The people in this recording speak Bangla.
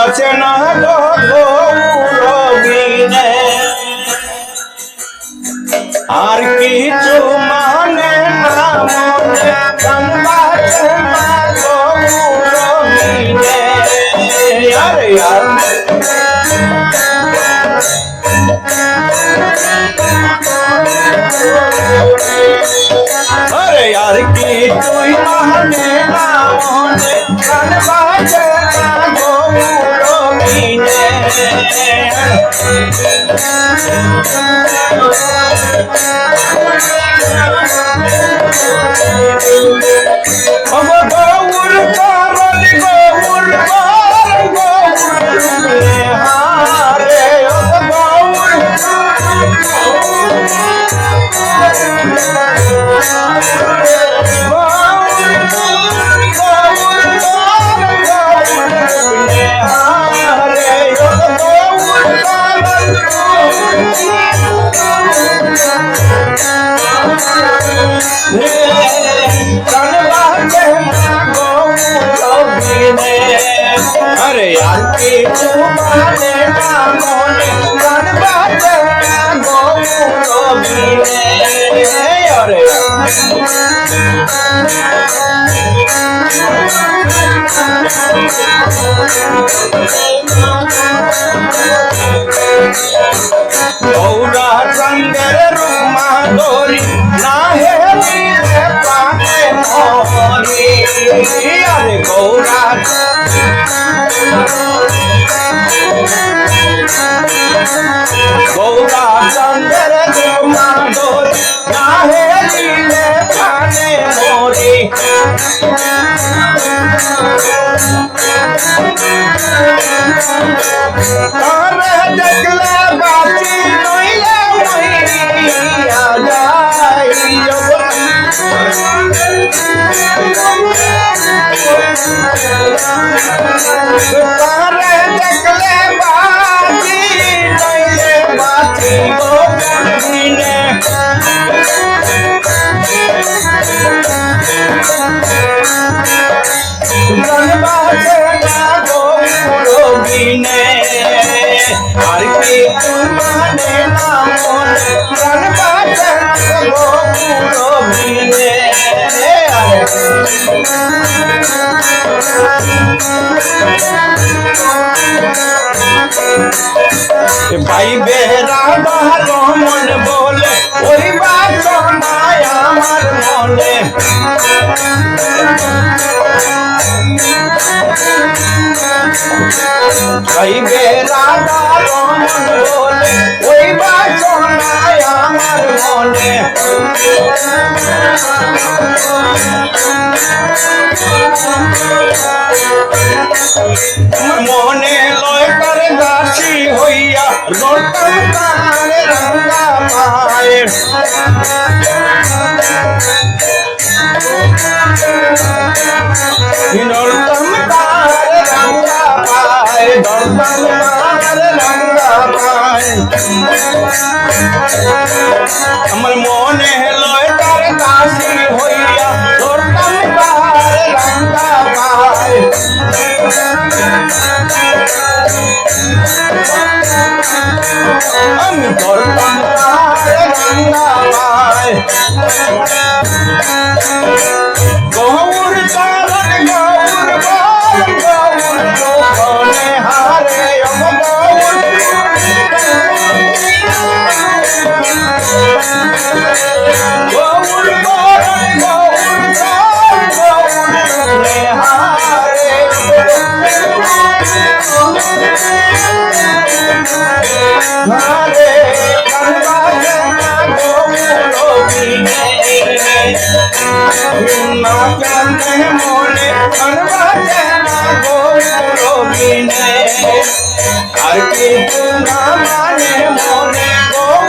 বাঁচে না গৌরবিনে আর কিছু মানে না মনে প্রাণ বাঁচে না গৌরবিনে আরে আর अरे यार की तुई माने ना मोने प्राण बाजे ना गौरविने अब गौर कारण गौर हारे अब गौर अरे यार की तुम्हारे नामों प्राण बाजे गौरविने अरे गौरा संगर रुमा डोरी नाहे नीले पाने मोरी अरे गौरा गौरा संगर रुमा डोरी नाहे नीले पाने मोरी तारे जगले बाती नोइले नोइया जाई तारे जगले बाती नोइले बाती गोविने प्राण बाजे ना गौरविने আর কি মানে না মনে প্রাণ বাঁচে না গৌরবিনে ভাই বেরা ভালো মন বলে ওই বাসনায় আমার মনে ভাই বেরা ভালো মন বলে ওই বাসনায় আমার মনে মনে লয় করে দাসী হইয়া লড়তাম তার রাঙ্গা পায়ের লড়তাম তার রাঙ্গা পায় লড়তাম তার রাঙ্গা পায় আমার মনে লয় তার দাসী হইয়া লড়তাম তার রাঙ্গা পায় আমি ধরতাম তার রাঙ্গা পায় গৌর চরণ গৌর বল গৌর চরণে হারে গৌর গৌর বরণ গৌর চরণ গৌর চরণে হারে হারে কান্না জানা গৌরবিনে না জানে মনে কান্না জানা গৌরবিনে আর কি না মানে মনে গৌর